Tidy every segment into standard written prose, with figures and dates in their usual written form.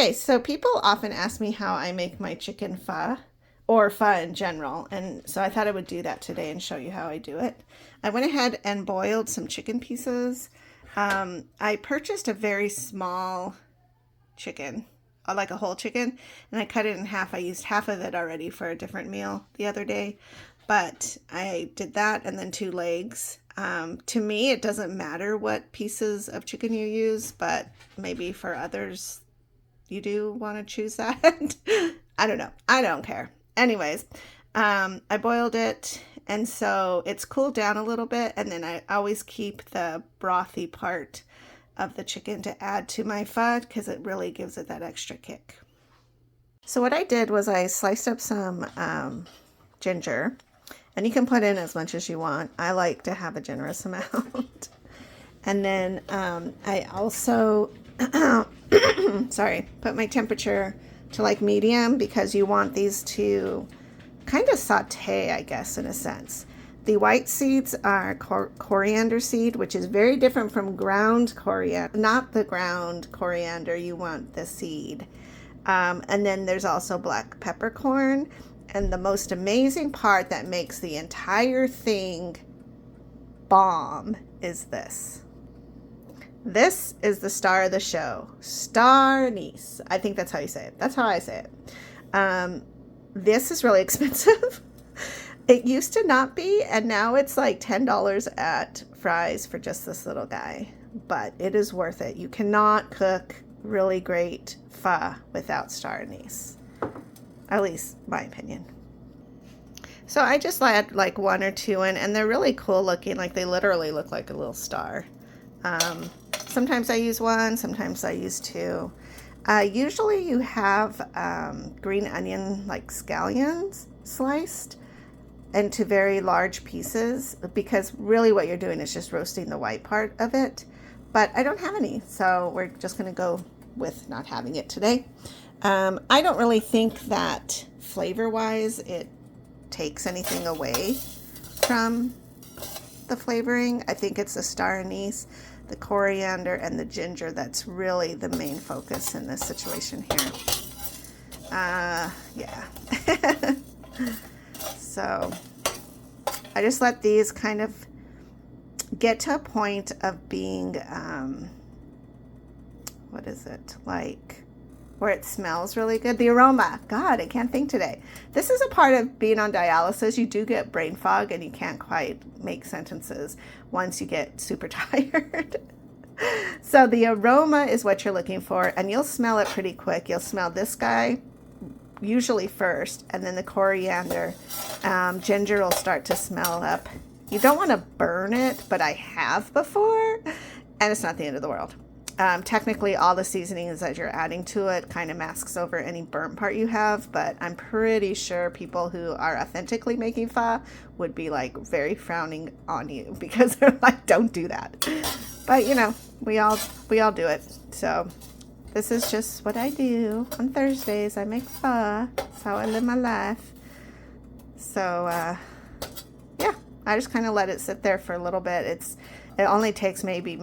Okay, so people often ask me how I make my chicken pho or pho in general, and so I thought I would do that today and show you how I do it. I went ahead and boiled some chicken pieces. I purchased a very small chicken, like a whole chicken, and I cut it in half. I used half of it already for a different meal the other day, but I did that and then 2 legs. To me, it doesn't matter what pieces of chicken you use, but maybe for others, you do want to choose that. I don't know. I don't care. Anyways, I boiled it, and so it's cooled down a little bit, and then I always keep the brothy part of the chicken to add to my pho because it really gives it that extra kick. So what I did was I sliced up some ginger, and you can put in as much as you want. I like to have a generous amount. And then I also put my temperature to like medium because you want these to kind of saute, I guess, in a sense. The white seeds are coriander seed, which is very different from ground coriander. Not the ground coriander, you want the seed. And then there's also black peppercorn. And the most amazing part that makes the entire thing bomb is this. This is the star of the show, star anise. I think that's how you say it. That's how I say it. This is really expensive. It used to not be, and now it's like $10 at Fry's for just this little guy. But it is worth it. You cannot cook really great pho without star anise. At least my opinion. So I just add like 1 or 2 in, and they're really cool looking. Like they literally look like a little star. Sometimes I use 1, sometimes I use 2. Usually you have green onion, like scallions, sliced into very large pieces, because really what you're doing is just roasting the white part of it. But I don't have any, so we're just going to go with not having it today. I don't really think that flavor-wise it takes anything away from the flavoring. I think it's the star anise, the coriander, and the ginger that's really the main focus in this situation here. Yeah. So I just let these kind of get to a point of being, what is it, like where it smells really good. The aroma, God, I can't think today. This is a part of being on dialysis. You do get brain fog and you can't quite make sentences once you get super tired. So the aroma is what you're looking for, and you'll smell it pretty quick. You'll smell this guy usually first, and then the coriander. Ginger will start to smell up. You don't want to burn it, but I have before, and it's not the end of the world. Technically, all the seasonings that you're adding to it kind of masks over any burnt part you have, but I'm pretty sure people who are authentically making pho would be like very frowning on you because they're like, don't do that. But you know, we all do it. So this is just what I do on Thursdays. I make pho. That's how I live my life. So yeah, I just kind of let it sit there for a little bit. It only takes maybe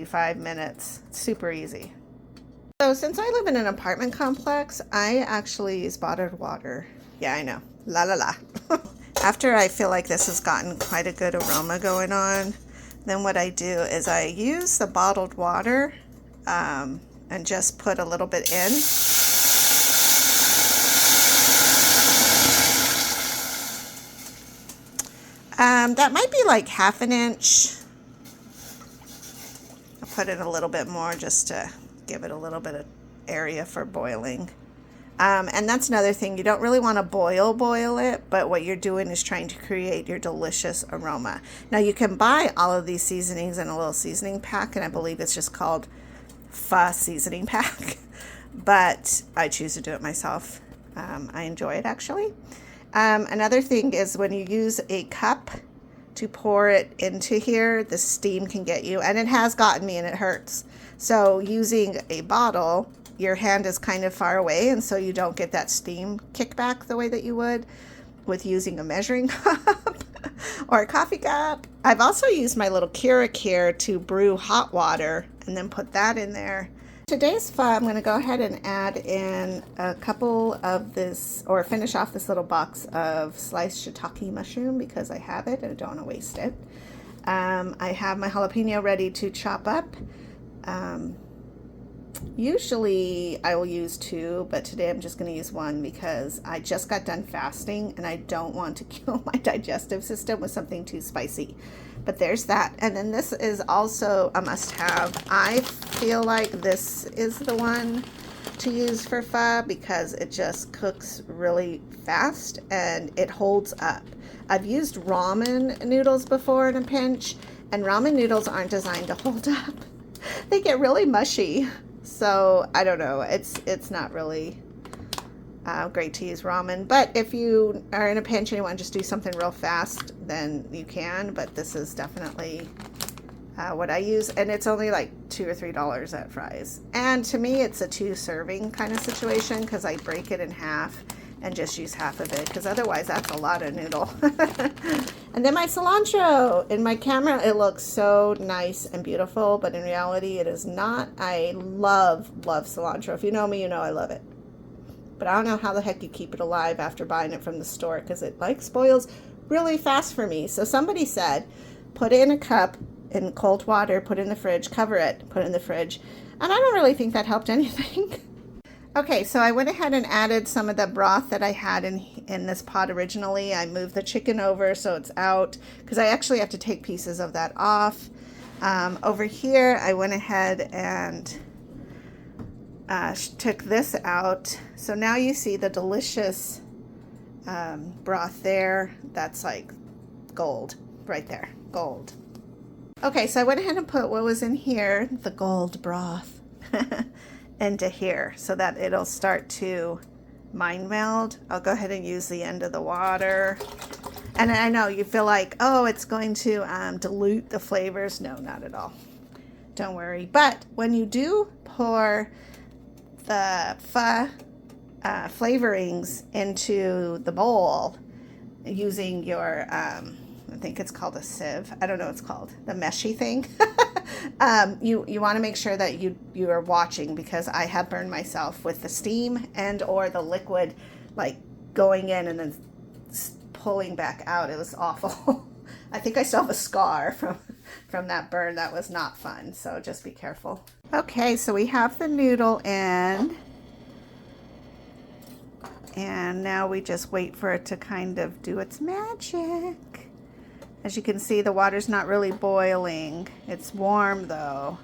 5 minutes. It's super easy. So since I live in an apartment complex, I actually use bottled water. Yeah, I know. La la la. After I feel like this has gotten quite a good aroma going on, then what I do is I use the bottled water and just put a little bit in. That might be like 1/2 inch. I'll put in a little bit more just to give it a little bit of area for boiling. And that's another thing. You don't really want to boil it, but what you're doing is trying to create your delicious aroma. Now you can buy all of these seasonings in a little seasoning pack, and I believe it's just called pho seasoning pack, but I choose to do it myself. I enjoy it actually. Another thing is when you use a cup to pour it into here, the steam can get you, and it has gotten me and it hurts. So using a bottle, your hand is kind of far away, and so you don't get that steam kickback the way that you would with using a measuring cup or a coffee cup. I've also used my little Keurig here to brew hot water and then put that in there. Today's pho, I'm going to go ahead and add in a couple of this, or finish off this little box of sliced shiitake mushroom because I have it and I don't want to waste it. I have my jalapeno ready to chop up. Usually I will use 2, but today I'm just going to use 1 because I just got done fasting and I don't want to kill my digestive system with something too spicy. But there's that. And then this is also a must-have. I feel like this is the one to use for pho because it just cooks really fast and it holds up. I've used ramen noodles before in a pinch, and ramen noodles aren't designed to hold up. They get really mushy. So I don't know, it's not really great to use ramen, but if you are in a pinch and you want to just do something real fast, then you can. But this is definitely what I use, and it's only like $2 or $3 at Fry's. And to me, it's a 2-serving kind of situation because I break it in half and just use half of it because otherwise that's a lot of noodle. And then my cilantro. In my camera, it looks so nice and beautiful, but in reality, it is not. I love cilantro. If you know me, you know I love it. But I don't know how the heck you keep it alive after buying it from the store because it like spoils really fast for me. So somebody said, put it in a cup in cold water, put it in the fridge, cover it, put it in the fridge. And I don't really think that helped anything. Okay, so I went ahead and added some of the broth that I had in this pot originally. I moved the chicken over so it's out because I actually have to take pieces of that off. Over here, I went ahead and took this out. So now you see the delicious broth there. That's like gold right there, gold. Okay, so I went ahead and put what was in here, the gold broth, into here so that it'll start to mind meld. I'll go ahead and use the end of the water. And I know you feel like, oh, it's going to dilute the flavors. No, not at all. Don't worry. But when you do pour the pho flavorings into the bowl using your, I think it's called a sieve. I don't know what it's called. The meshy thing. You want to make sure that you are watching because I have burned myself with the steam and or the liquid like going in and then pulling back out. It was awful. I think I still have a scar from that burn. That was not fun. So just be careful. Okay, so we have the noodle in. And now we just wait for it to kind of do its magic. As you can see, the water's not really boiling. It's warm though.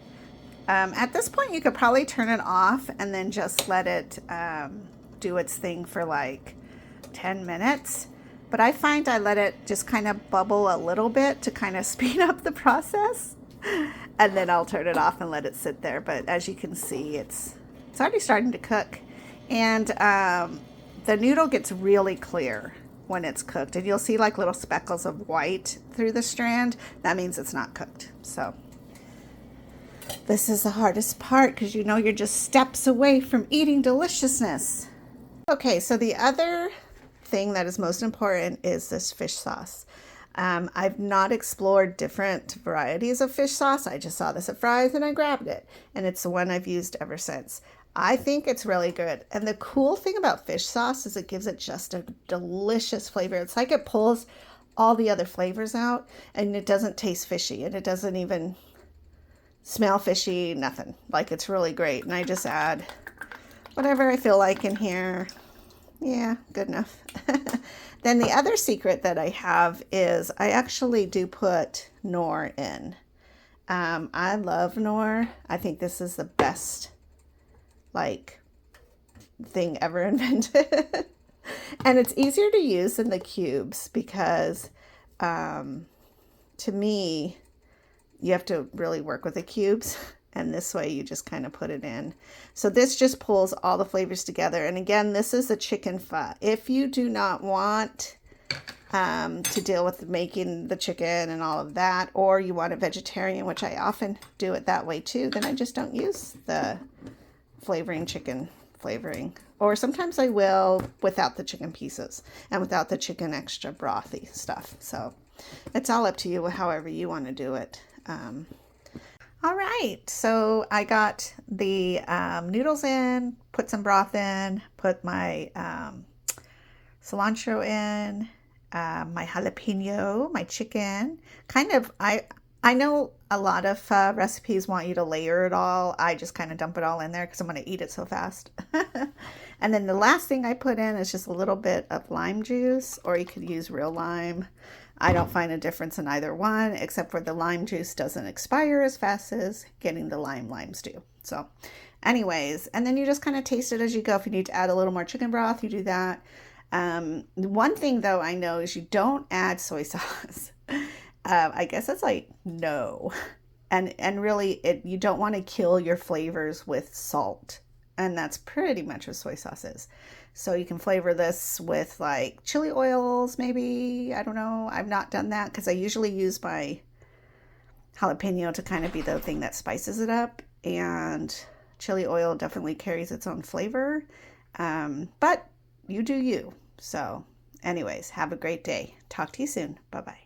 At this point, you could probably turn it off and then just let it do its thing for like 10 minutes. But I find I let it just kind of bubble a little bit to kind of speed up the process. And then I'll turn it off and let it sit there. But as you can see, it's already starting to cook. And the noodle gets really clear when it's cooked, and you'll see like little speckles of white through the strand. That means it's not cooked. So this is the hardest part because you know you're just steps away from eating deliciousness. Okay, so the other thing that is most important is this fish sauce. I've not explored different varieties of fish sauce. I just saw this at Fry's and I grabbed it, and it's the one I've used ever since. I think it's really good. And the cool thing about fish sauce is it gives it just a delicious flavor. It's like it pulls all the other flavors out and it doesn't taste fishy and it doesn't even smell fishy, nothing. Like it's really great. And I just add whatever I feel like in here. Yeah, good enough. Then the other secret that I have is I actually do put Knorr in. I love Knorr. I think this is the best like thing ever invented. And it's easier to use than the cubes because to me you have to really work with the cubes, and this way you just kind of put it in. So this just pulls all the flavors together. And again, this is a chicken pho. If you do not want to deal with making the chicken and all of that, or you want a vegetarian, which I often do it that way too, then I just don't use the chicken flavoring, or sometimes I will without the chicken pieces and without the chicken extra brothy stuff. So it's all up to you however you want to do it. All right, so I got the noodles in, put some broth in, put my cilantro in, my jalapeno, my chicken. Kind of, I know a lot of recipes want you to layer it all. I just kind of dump it all in there because I'm going to eat it so fast. And then the last thing I put in is just a little bit of lime juice, or you could use real lime. I don't find a difference in either one, except for the lime juice doesn't expire as fast as getting the limes do. So anyways, and then you just kind of taste it as you go. If you need to add a little more chicken broth, you do that. One thing though I know is you don't add soy sauce. I guess that's like no, and really you don't want to kill your flavors with salt, and that's pretty much what soy sauce is. So you can flavor this with like chili oils, maybe. I don't know. I've not done that because I usually use my jalapeno to kind of be the thing that spices it up, and chili oil definitely carries its own flavor. But you do you. So anyways, have a great day. Talk to you soon. Bye-bye.